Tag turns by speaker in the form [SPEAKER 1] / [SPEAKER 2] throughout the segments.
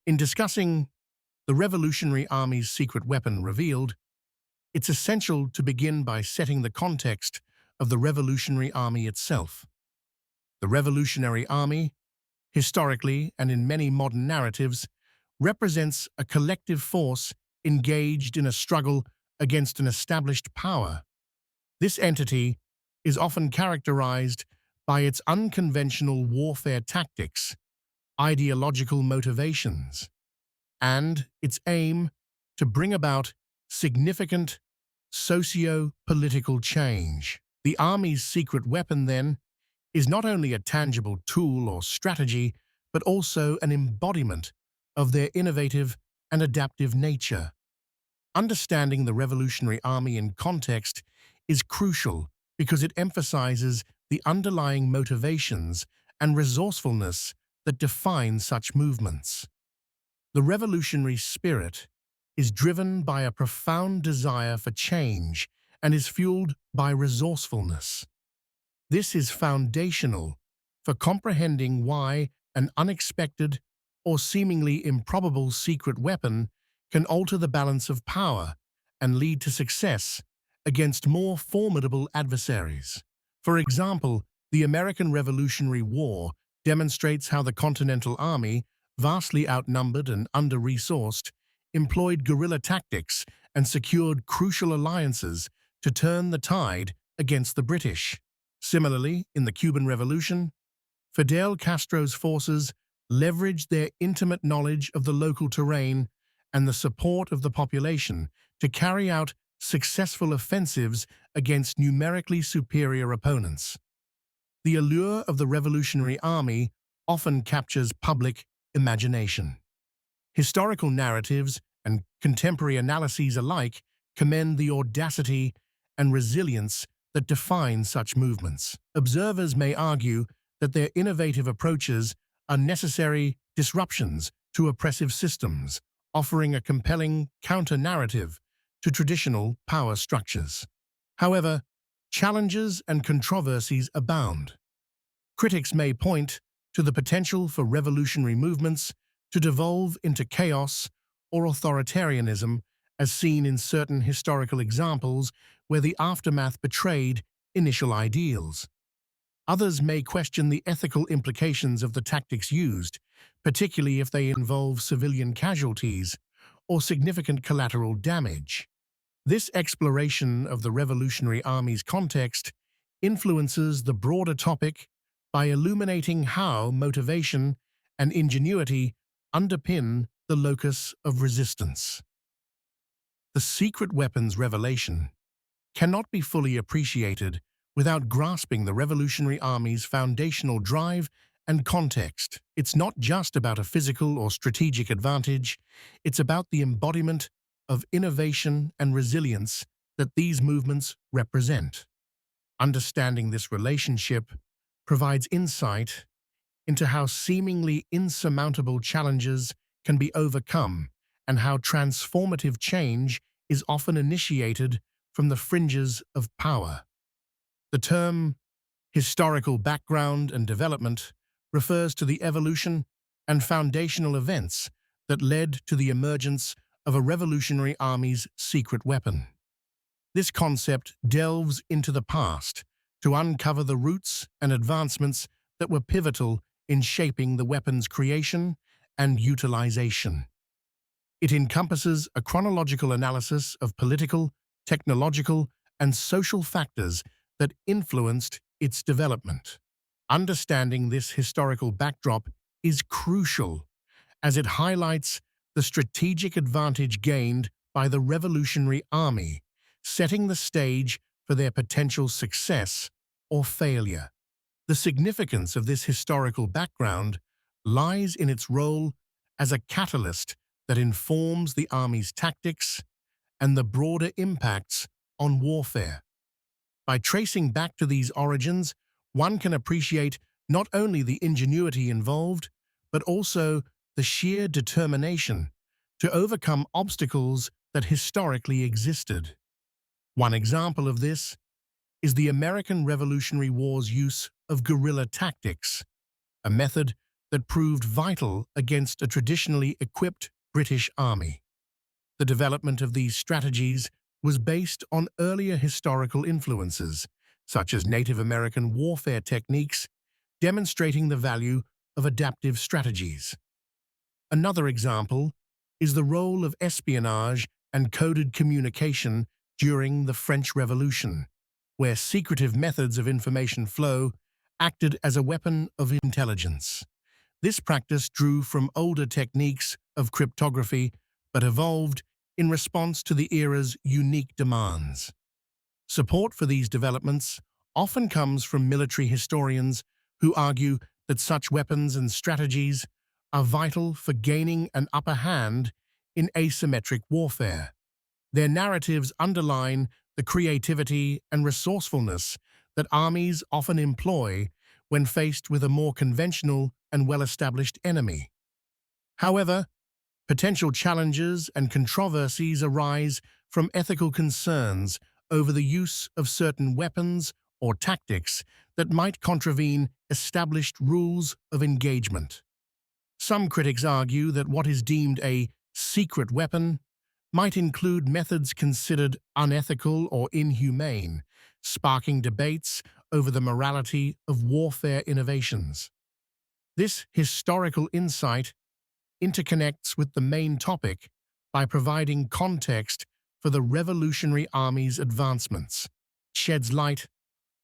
[SPEAKER 1] In discussing the Revolutionary Army's secret weapon revealed, it's essential to begin by setting the context of the Revolutionary Army itself. The Revolutionary Army, historically and in many modern narratives, represents a collective force engaged in a struggle against an established power. This entity is often characterized by its unconventional warfare tactics, ideological motivations, and its aim to bring about significant socio-political change. The Army's secret weapon, then, is not only a tangible tool or strategy, but also an embodiment of their innovative and adaptive nature. Understanding the Revolutionary Army in context is crucial because it emphasizes the underlying motivations and resourcefulness that define such movements. The revolutionary spirit is driven by a profound desire for change and is fueled by resourcefulness. This is foundational for comprehending why an unexpected or seemingly improbable secret weapon can alter the balance of power and lead to success against more formidable adversaries. For example, the American Revolutionary War demonstrates how the Continental Army, vastly outnumbered and under-resourced, employed guerrilla tactics and secured crucial alliances to turn the tide against the British. Similarly, in the Cuban Revolution, Fidel Castro's forces leveraged their intimate knowledge of the local terrain and the support of the population to carry out successful offensives against numerically superior opponents. The allure of the Revolutionary Army often captures public imagination. Historical narratives and contemporary analyses alike commend the audacity and resilience that define such movements. Observers may argue that their innovative approaches are necessary disruptions to oppressive systems, offering a compelling counter-narrative to traditional power structures. However, challenges and controversies abound. Critics may point to the potential for revolutionary movements to devolve into chaos or authoritarianism, as seen in certain historical examples where the aftermath betrayed initial ideals. Others may question the ethical implications of the tactics used, particularly if they involve civilian casualties or significant collateral damage. This exploration of the Revolutionary Army's context influences the broader topic by illuminating how motivation and ingenuity underpin the locus of resistance. The secret weapons revelation cannot be fully appreciated without grasping the Revolutionary Army's foundational drive and context. It's not just about a physical or strategic advantage, it's about the embodiment of innovation and resilience that these movements represent. Understanding this relationship provides insight into how seemingly insurmountable challenges can be overcome and how transformative change is often initiated from the fringes of power. The term historical background and development refers to the evolution and foundational events that led to the emergence of a Revolutionary Army's secret weapon. This concept delves into the past to uncover the roots and advancements that were pivotal in shaping the weapon's creation and utilization. It encompasses a chronological analysis of political, technological, and social factors that influenced its development. Understanding this historical backdrop is crucial, as it highlights the strategic advantage gained by the Revolutionary Army, setting the stage for their potential success or failure. The significance of this historical background lies in its role as a catalyst that informs the Army's tactics and the broader impacts on warfare. By tracing back to these origins, one can appreciate not only the ingenuity involved, but also the sheer determination to overcome obstacles that historically existed. One example of this is the American Revolutionary War's use of guerrilla tactics, a method that proved vital against a traditionally equipped British army. The development of these strategies was based on earlier historical influences, such as Native American warfare techniques, demonstrating the value of adaptive strategies. Another example is the role of espionage and coded communication during the French Revolution, where secretive methods of information flow acted as a weapon of intelligence. This practice drew from older techniques of cryptography but evolved in response to the era's unique demands. Support for these developments often comes from military historians who argue that such weapons and strategies are vital for gaining an upper hand in asymmetric warfare. Their narratives underline the creativity and resourcefulness that armies often employ when faced with a more conventional and well-established enemy. However, potential challenges and controversies arise from ethical concerns over the use of certain weapons or tactics that might contravene established rules of engagement. Some critics argue that what is deemed a secret weapon might include methods considered unethical or inhumane, sparking debates over the morality of warfare innovations. This historical insight interconnects with the main topic by providing context for the Revolutionary Army's advancements, sheds light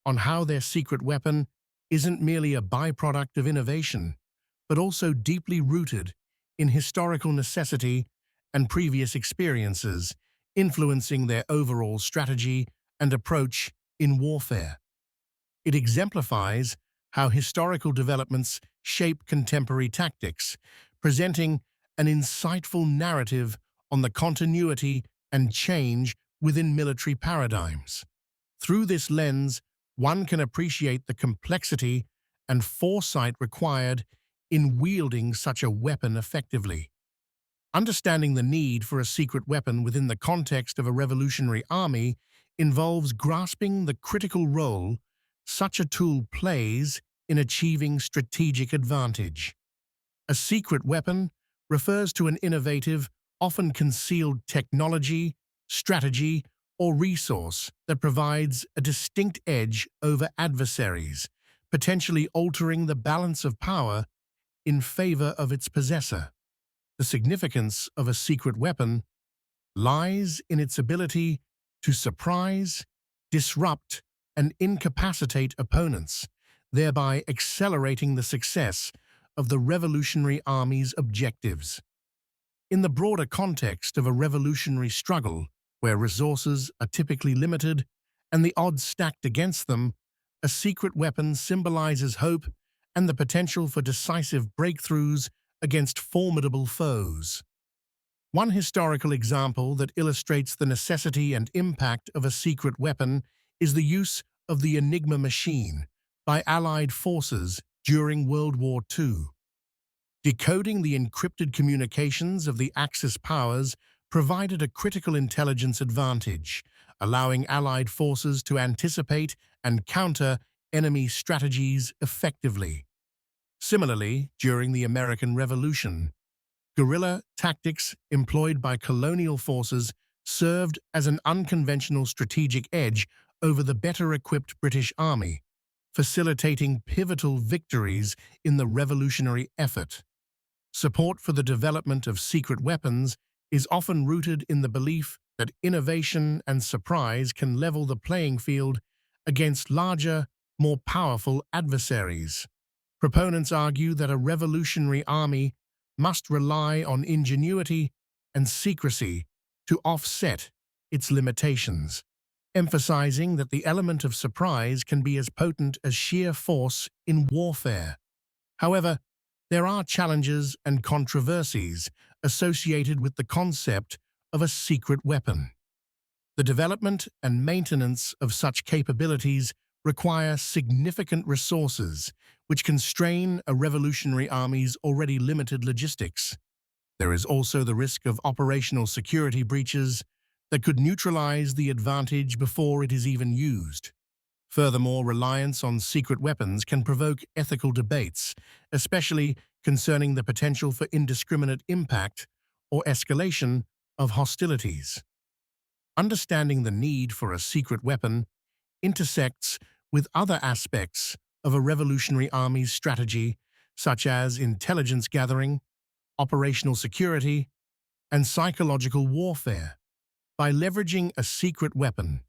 [SPEAKER 1] on how their secret weapon isn't merely a byproduct of innovation, but also deeply rooted in historical necessity and previous experiences, influencing their overall strategy and approach in warfare. It exemplifies how historical developments shape contemporary tactics, presenting an insightful narrative on the continuity and change within military paradigms. Through this lens, one can appreciate the complexity and foresight required in wielding such a weapon effectively. Understanding the need for a secret weapon within the context of a revolutionary army involves grasping the critical role such a tool plays in achieving strategic advantage. A secret weapon refers to an innovative, often concealed technology, strategy, or resource that provides a distinct edge over adversaries, potentially altering the balance of power in favor of its possessor. The significance of a secret weapon lies in its ability to surprise, disrupt, and incapacitate opponents, thereby accelerating the success of the Revolutionary Army's objectives. In the broader context of a revolutionary struggle, where resources are typically limited and the odds stacked against them, a secret weapon symbolizes hope and the potential for decisive breakthroughs against formidable foes. One historical example that illustrates the necessity and impact of a secret weapon is the use of the Enigma machine by Allied forces during World War II. Decoding the encrypted communications of the Axis powers provided a critical intelligence advantage, allowing Allied forces to anticipate and counter enemy strategies effectively. Similarly, during the American Revolution, guerrilla tactics employed by colonial forces served as an unconventional strategic edge over the better-equipped British Army, facilitating pivotal victories in the revolutionary effort. Support for the development of secret weapons is often rooted in the belief that innovation and surprise can level the playing field against larger, more powerful adversaries. Proponents argue that a revolutionary army must rely on ingenuity and secrecy to offset its limitations, emphasizing that the element of surprise can be as potent as sheer force in warfare. However, there are challenges and controversies associated with the concept of a secret weapon. The development and maintenance of such capabilities require significant resources, which can strain a revolutionary army's already limited logistics. There is also the risk of operational security breaches that could neutralize the advantage before it is even used. Furthermore, reliance on secret weapons can provoke ethical debates, especially concerning the potential for indiscriminate impact or escalation of hostilities. Understanding the need for a secret weapon intersects with other aspects of a revolutionary army's strategy, such as intelligence gathering, operational security, and psychological warfare. By leveraging a secret weapon,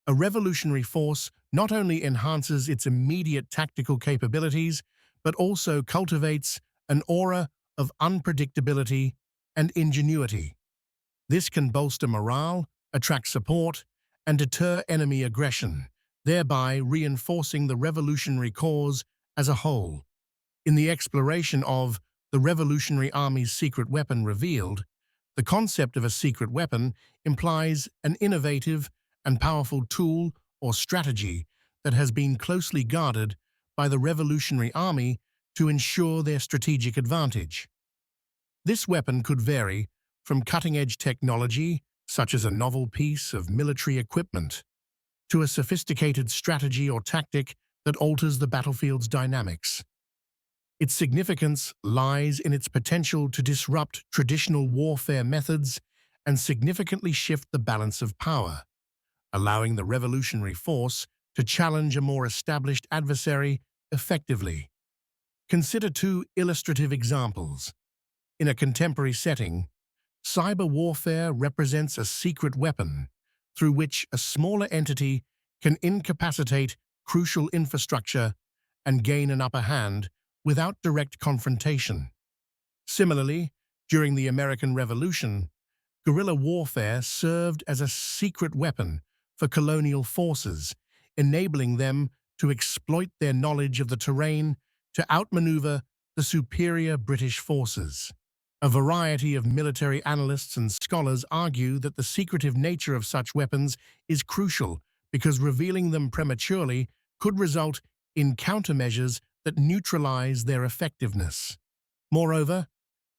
[SPEAKER 1] a revolutionary force not only enhances its immediate tactical capabilities, but also cultivates an aura of unpredictability and ingenuity. This can bolster morale, attract support, and deter enemy aggression, thereby reinforcing the revolutionary cause as a whole. In the exploration of the Revolutionary Army's secret weapon revealed, the concept of a secret weapon implies an innovative and powerful tool or strategy that has been closely guarded by the Revolutionary Army to ensure their strategic advantage. This weapon could vary from cutting-edge technology, such as a novel piece of military equipment, to a sophisticated strategy or tactic that alters the battlefield's dynamics. Its significance lies in its potential to disrupt traditional warfare methods and significantly shift the balance of power, allowing the revolutionary force to challenge a more established adversary effectively. Consider two illustrative examples. In a contemporary setting, cyber warfare represents a secret weapon through which a smaller entity can incapacitate crucial infrastructure and gain an upper hand without direct confrontation. Similarly, during the American Revolution, guerrilla warfare served as a secret weapon for colonial forces, enabling them to exploit their knowledge of the terrain to outmaneuver the superior British forces. A variety of military analysts and scholars argue that the secretive nature of such weapons is crucial because revealing them prematurely could result in countermeasures that neutralize their effectiveness. Moreover,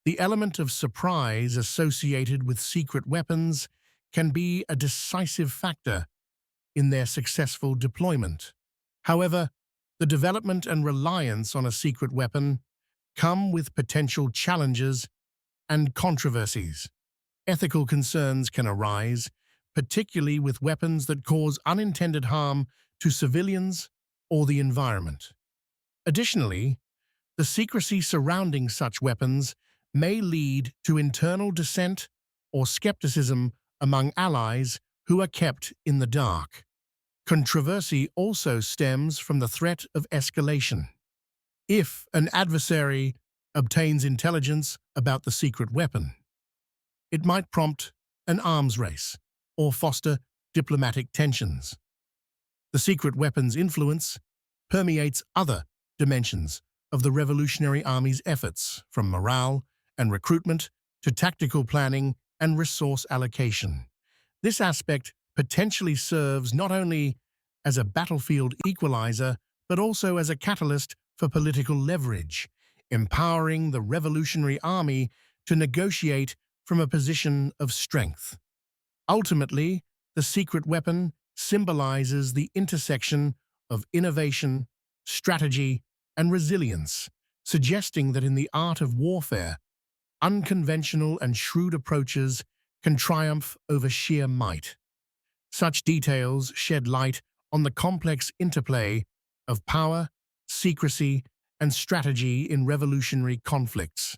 [SPEAKER 1] the element of surprise associated with secret weapons can be a decisive factor in their successful deployment. However, the development and reliance on a secret weapon come with potential challenges and controversies. Ethical concerns can arise, particularly with weapons that cause unintended harm to civilians or the environment. Additionally, the secrecy surrounding such weapons may lead to internal dissent or skepticism among allies who are kept in the dark. Controversy also stems from the threat of escalation. If an adversary obtains intelligence about the secret weapon, it might prompt an arms race or foster diplomatic tensions. The secret weapon's influence permeates other dimensions of the Revolutionary Army's efforts, from morale and recruitment to tactical planning and resource allocation. This aspect potentially serves not only as a battlefield equalizer, but also as a catalyst for political leverage, empowering the Revolutionary Army to negotiate from a position of strength. Ultimately, the secret weapon symbolizes the intersection of innovation, strategy, and resilience, suggesting that in the art of warfare, unconventional and shrewd approaches can triumph over sheer might. Such details shed light on the complex interplay of power, secrecy, and strategy in revolutionary conflicts.